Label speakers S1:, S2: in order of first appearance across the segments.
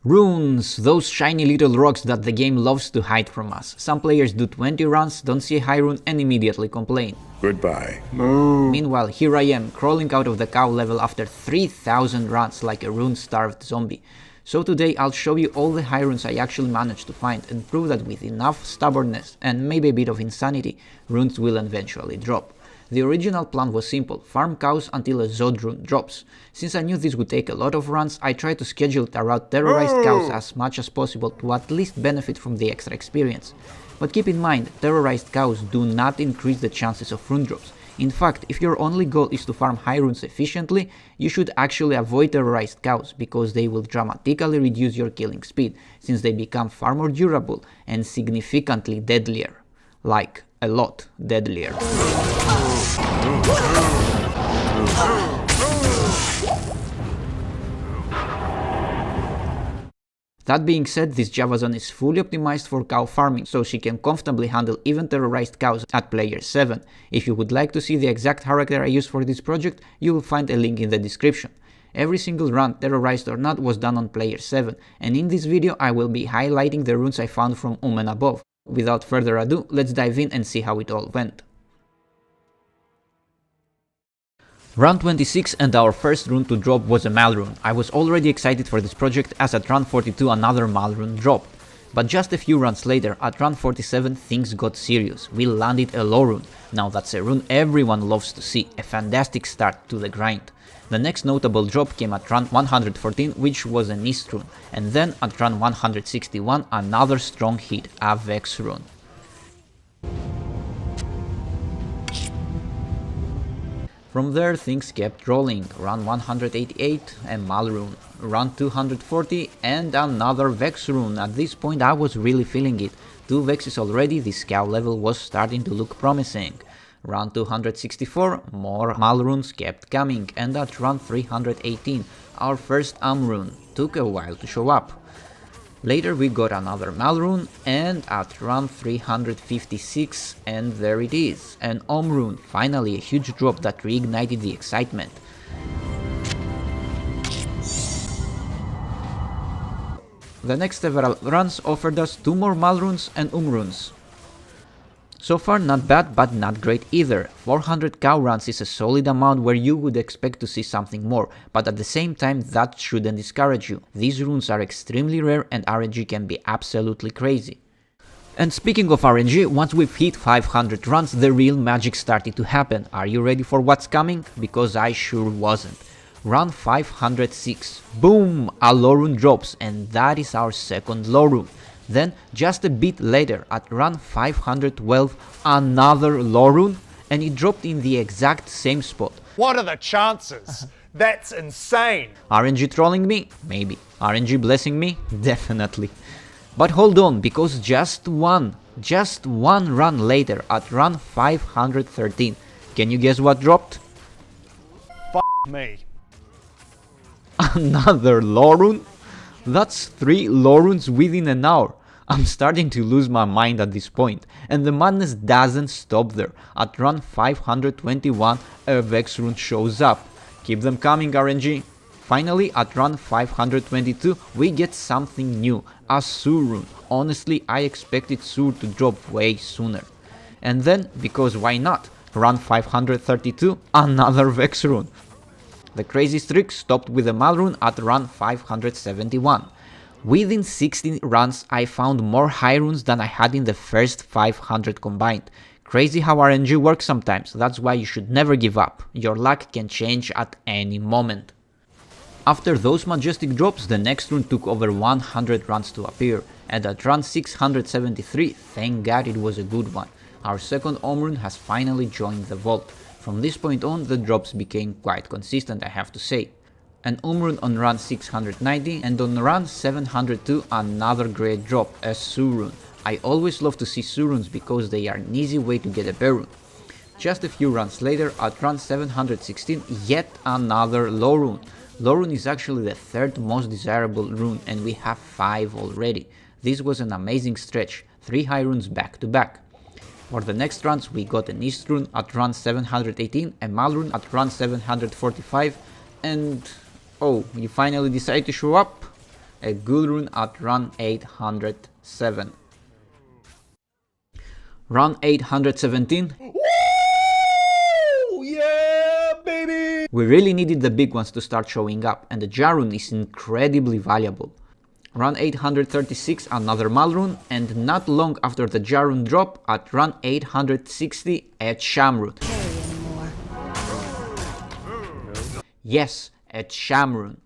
S1: Runes, those shiny little rocks that the game loves to hide from us. Some players do 20 runs, don't see a high rune and immediately complain.
S2: Goodbye.
S1: Meanwhile, here I am, crawling out of the cow level after 3000 runs like a rune-starved zombie. So today I'll show you all the high runes I actually managed to find and prove that with enough stubbornness and maybe a bit of insanity, runes will eventually drop. The original plan was simple, farm cows until a Zod Rune drops. Since I knew this would take a lot of runs, I tried to schedule it around terrorized cows as much as possible to at least benefit from the extra experience. But keep in mind, terrorized cows do not increase the chances of rune drops. In fact, if your only goal is to farm high runes efficiently, you should actually avoid terrorized cows, because they will dramatically reduce your killing speed, since they become far more durable and significantly deadlier. Like, a lot deadlier. That being said, this Java zone is fully optimized for cow farming, so she can comfortably handle even terrorized cows at player 7. If you would like to see the exact character I used for this project, you will find a link in the description. Every single run, terrorized or not, was done on player 7, and in this video I will be highlighting the runes I found from and above. Without further ado, let's dive in and see how it all went. Run 26 and our first rune to drop was a Mal rune. I was already excited for this project as at run 42 another Mal rune dropped. But just a few runs later, at run 47 things got serious. We landed a low rune. Now that's a rune everyone loves to see, a fantastic start to the grind. The next notable drop came at run 114, which was an East rune, and then at run 161 another strong hit, a Vex rune. From there things kept rolling, run 188 a Mal rune, run 240 and another Vex rune. At this point I was really feeling it, 2 Vexes already, this cow level was starting to look promising. Run 264, more Mal runes kept coming, and at run 318 our first rune took a while to show up. Later we got another Mal rune, and at run 356 and there it is, an rune, finally a huge drop that reignited the excitement. The next several runs offered us 2 more Mal runes and runes. So far not bad, but not great either. 400 cow runs is a solid amount where you would expect to see something more, but at the same time that shouldn't discourage you. These runes are extremely rare and RNG can be absolutely crazy. And speaking of RNG, once we've hit 500 runs, the real magic started to happen. Are you ready for what's coming? Because I sure wasn't. Run 506, boom, a low rune drops, and that is our second low rune. Then, just a bit later, at run 512, another low rune, and it dropped in the exact same spot.
S3: What are the chances? That's insane!
S1: RNG trolling me? Maybe. RNG blessing me? Definitely. But hold on, because just one run later, at run 513, can you guess what dropped?
S3: F me.
S1: Another low rune? That's 3 low runes within an hour. I'm starting to lose my mind at this point, and the madness doesn't stop there. At run 521 a Vex rune shows up. Keep them coming, RNG. Finally, at run 522 we get something new, a Sur rune. Honestly, I expected Sur to drop way sooner. And then, because why not, run 532 another Vex rune. The crazy streak stopped with a Mal rune at run 571. Within 16 runs I found more high runes than I had in the first 500 combined. Crazy how RNG works sometimes, that's why you should never give up. Your luck can change at any moment. After those majestic drops, the next rune took over 100 runs to appear, and at run 673, thank god it was a good one. Our second rune has finally joined the vault. From this point on, the drops became quite consistent, I have to say. An rune on run 690, and on run 702 another great drop, a Sur rune. I always love to see Sur runes because they are an easy way to get a bear rune. Just a few runs later, at run 716, yet another low rune. Low rune is actually the third most desirable rune, and we have 5 already. This was an amazing stretch, 3 high runes back to back. For the next runs we got an East rune at run 718, a Mal rune at run 745, and oh, you finally decide to show up? a Ghoul Rune at run 807. Run 817.
S3: Woo! Yeah, baby!
S1: We really needed the big ones to start showing up, and the Jar Rune is incredibly valuable. Run 836, another Mal Rune, and not long after the Jar Rune drop, at run 860, a Cham Rune. Yes, a Cham Rune.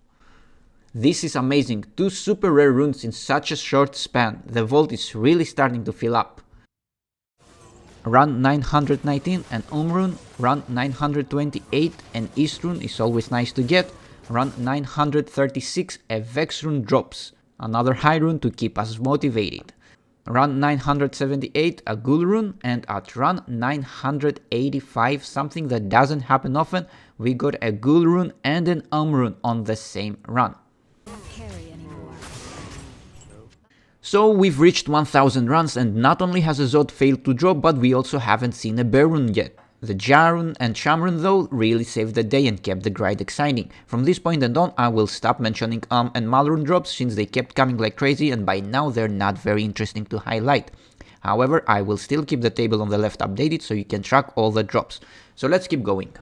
S1: This is amazing, 2 super rare runes in such a short span. The vault is really starting to fill up. Run 919, an Rune, run 928, an East Rune is always nice to get, run 936, a Vex Rune drops, another high rune to keep us motivated. Run 978, a Ghoul Rune, and at run 985, something that doesn't happen often, we got a Ghoul Rune and an Rune on the same run. So we've reached 1000 runs, and not only has a Zod failed to drop, but we also haven't seen a Bear Rune yet. The Jar Rune and Cham Rune though really saved the day and kept the grind exciting. From this point and on I will stop mentioning and Mal Rune drops since they kept coming like crazy and by now they're not very interesting to highlight. However, I will still keep the table on the left updated so you can track all the drops. So let's keep going.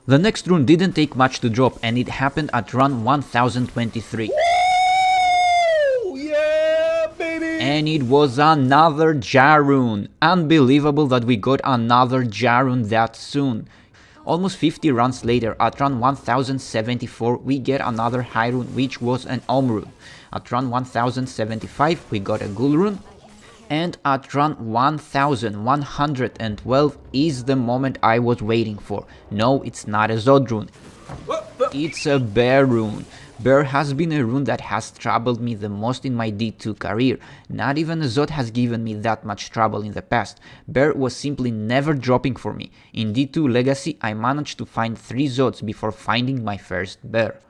S1: The next rune didn't take much to drop and it happened at run 1023. And it was another Jar Rune. Unbelievable that we got another Jar Rune that soon. Almost 50 runs later, at run 1074, we get another High Rune, which was an Rune. At run 1075, we got a Ghoul Rune. And at run 1112 is the moment I was waiting for. No, it's not a Zod Rune. It's a Bear Rune. Bear has been a rune that has troubled me the most in my D2 career. Not even a Zod has given me that much trouble in the past. Bear was simply never dropping for me. In D2 Legacy I managed to find 3 Zods before finding my first Bear.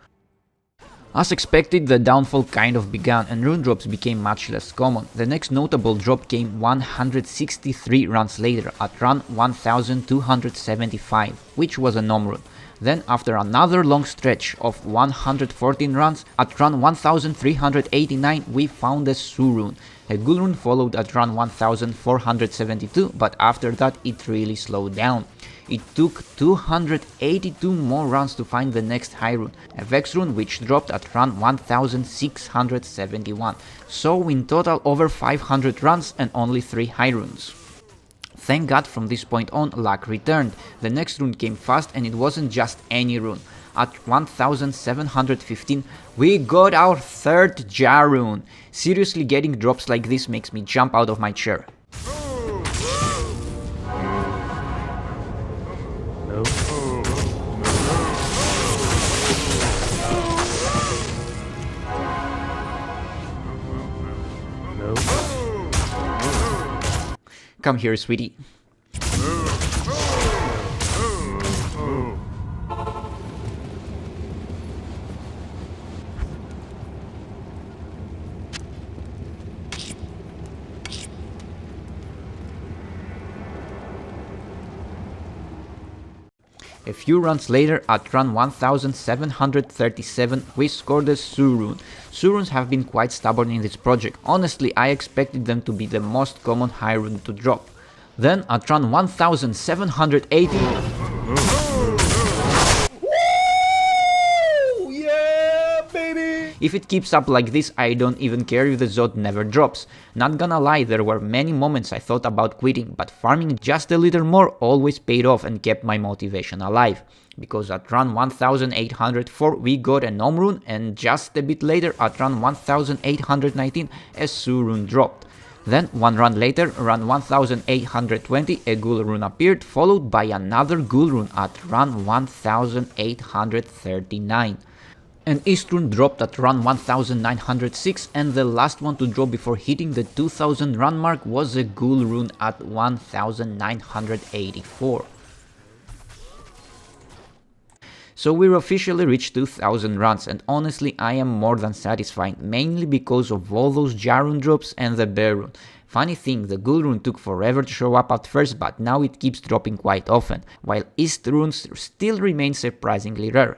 S1: As expected, the downfall kind of began and rune drops became much less common. The next notable drop came 163 runs later at run 1275, which was a rune. Then after another long stretch of 114 runs, at run 1389 we found a Su Rune. A Ghoul Rune followed at run 1472, but after that it really slowed down. It took 282 more runs to find the next High Rune, a Vex Rune which dropped at run 1671. So in total over 500 runs and only 3 High Runes. Thank God from this point on luck returned. The next rune came fast and it wasn't just any rune. At 1715 we got our 3rd Jar Rune. Seriously, getting drops like this makes me jump out of my chair. Come here, sweetie. A few runs later, at run 1737, we scored a Su Rune. Su Runes have been quite stubborn in this project. Honestly, I expected them to be the most common High Rune to drop. Then, at run 1780... If it keeps up like this, I don't even care if the Zod never drops. Not gonna lie, there were many moments I thought about quitting, but farming just a little more always paid off and kept my motivation alive. Because at run 1804 we got a Gnome Rune, and just a bit later at run 1819 a Su Rune dropped. Then one run later, run 1820, a Ghoul Rune appeared, followed by another Ghoul Rune at run 1839. An East Rune dropped at run 1906, and the last one to drop before hitting the 2000 run mark was a Ghoul Rune at 1984. So we're officially reached 2000 runs, and honestly I am more than satisfied, mainly because of all those Jar Rune drops and the Bear Rune. Funny thing, the Ghoul Rune took forever to show up at first, but now it keeps dropping quite often, while East Runes still remain surprisingly rare.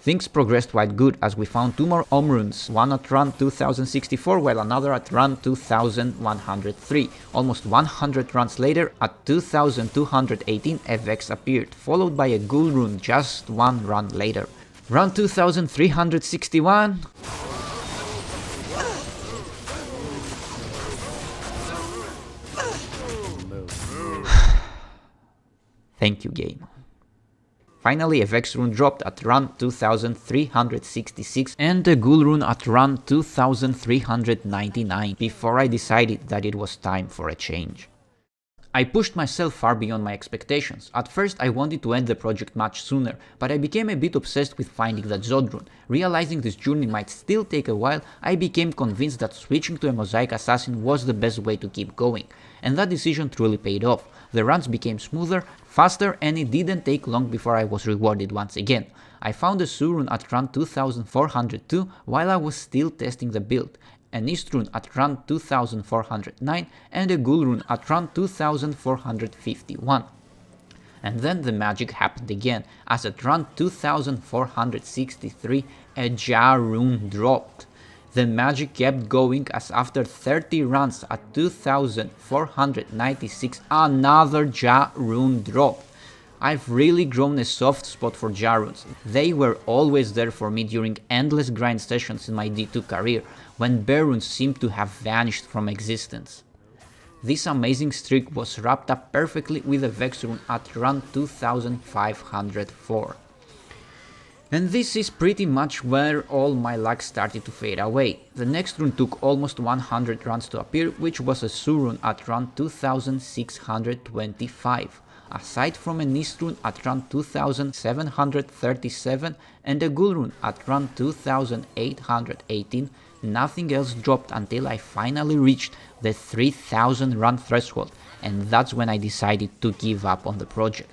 S1: Things progressed quite good as we found 2 more runes, one at run 2064 while another at run 2103. Almost 100 runs later, at 2218 a Vex appeared, followed by a Ghoul rune just 1 run later. Run 2361... Thank you, game. Finally, a Vex rune dropped at run 2366 and a Ghoul rune at run 2399 before I decided that it was time for a change. I pushed myself far beyond my expectations. At first I wanted to end the project much sooner, but I became a bit obsessed with finding that Zod Rune. Realizing this journey might still take a while, I became convinced that switching to a Mosaic Assassin was the best way to keep going. And that decision truly paid off. The runs became smoother, faster, and it didn't take long before I was rewarded once again. I found a Sur rune at run 2402 while I was still testing the build, an East rune at run 2409 and a Ghoul rune at run 2451. And then the magic happened again, as at run 2463 a Jar rune dropped. The magic kept going as after 30 runs at 2496 another Jar rune dropped. I've really grown a soft spot for Jar runes. They were always there for me during endless grind sessions in my D2 career, when Bear runes seemed to have vanished from existence. This amazing streak was wrapped up perfectly with a Vex rune at run 2504. And this is pretty much where all my luck started to fade away. The next rune took almost 100 runs to appear, which was a Sur rune at run 2625. Aside from an East rune at run 2737 and a Ghoul rune at run 2818, nothing else dropped until I finally reached the 3000 run threshold, and that's when I decided to give up on the project.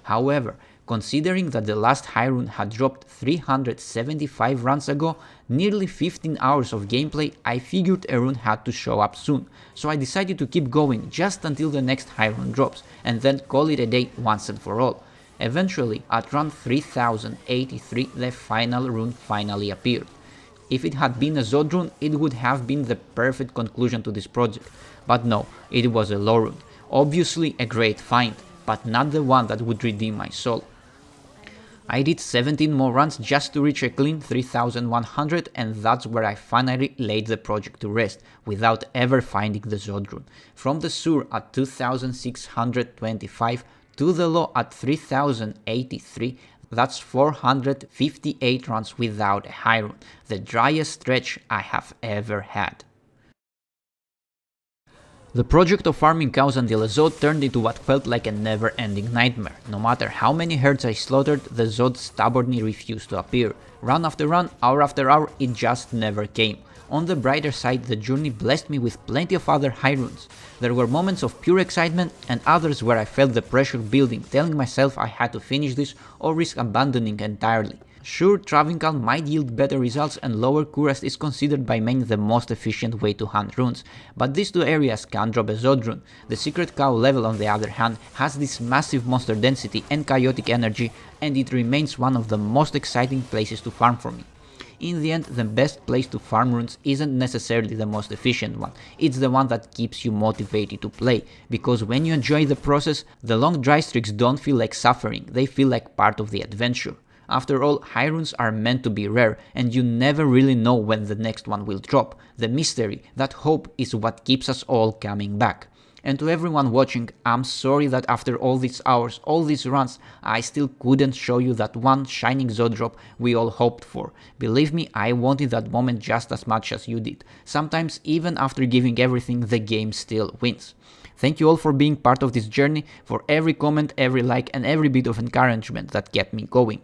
S1: However, considering that the last high rune had dropped 375 runs ago, nearly 15 hours of gameplay, I figured a rune had to show up soon, so I decided to keep going just until the next high rune drops, and then call it a day once and for all. Eventually, at run 3083, the final rune finally appeared. If it had been a Zod rune, it would have been the perfect conclusion to this project, but no, it was a low rune. Obviously a great find, but not the one that would redeem my soul. I did 17 more runs just to reach a clean 3100, and that's where I finally laid the project to rest, without ever finding the Zod rune. From the Sur at 2625 to the low at 3083, that's 458 runs without a high rune, the driest stretch I have ever had. The project of farming cows until a Zod turned into what felt like a never-ending nightmare. No matter how many herds I slaughtered, the Zod stubbornly refused to appear. Run after run, hour after hour, it just never came. On the brighter side, the journey blessed me with plenty of other high runes. There were moments of pure excitement and others where I felt the pressure building, telling myself I had to finish this or risk abandoning entirely. Sure, Travincal might yield better results and lower Cuirass is considered by many the most efficient way to hunt runes, but these two areas can't drop a Zod rune. The Secret Cow level on the other hand has this massive monster density and chaotic energy, and it remains one of the most exciting places to farm for me. In the end, the best place to farm runes isn't necessarily the most efficient one, it's the one that keeps you motivated to play, because when you enjoy the process, the long dry streaks don't feel like suffering, they feel like part of the adventure. After all, high runes are meant to be rare, and you never really know when the next one will drop. The mystery, that hope, is what keeps us all coming back. And to everyone watching, I'm sorry that after all these hours, all these runs, I still couldn't show you that one shining Zod drop we all hoped for. Believe me, I wanted that moment just as much as you did. Sometimes, even after giving everything, the game still wins. Thank you all for being part of this journey, for every comment, every like, and every bit of encouragement that kept me going.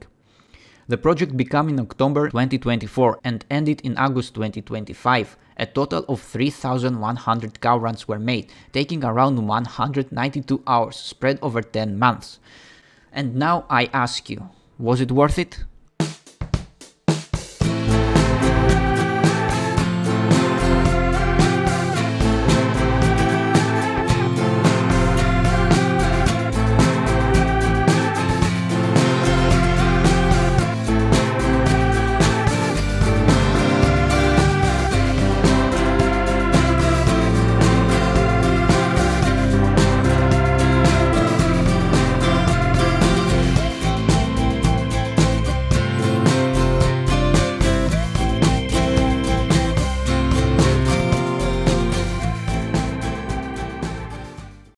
S1: The project began in October 2024 and ended in August 2025. A total of 3,100 cow runs were made, taking around 192 hours spread over 10 months. And now I ask you, was it worth it?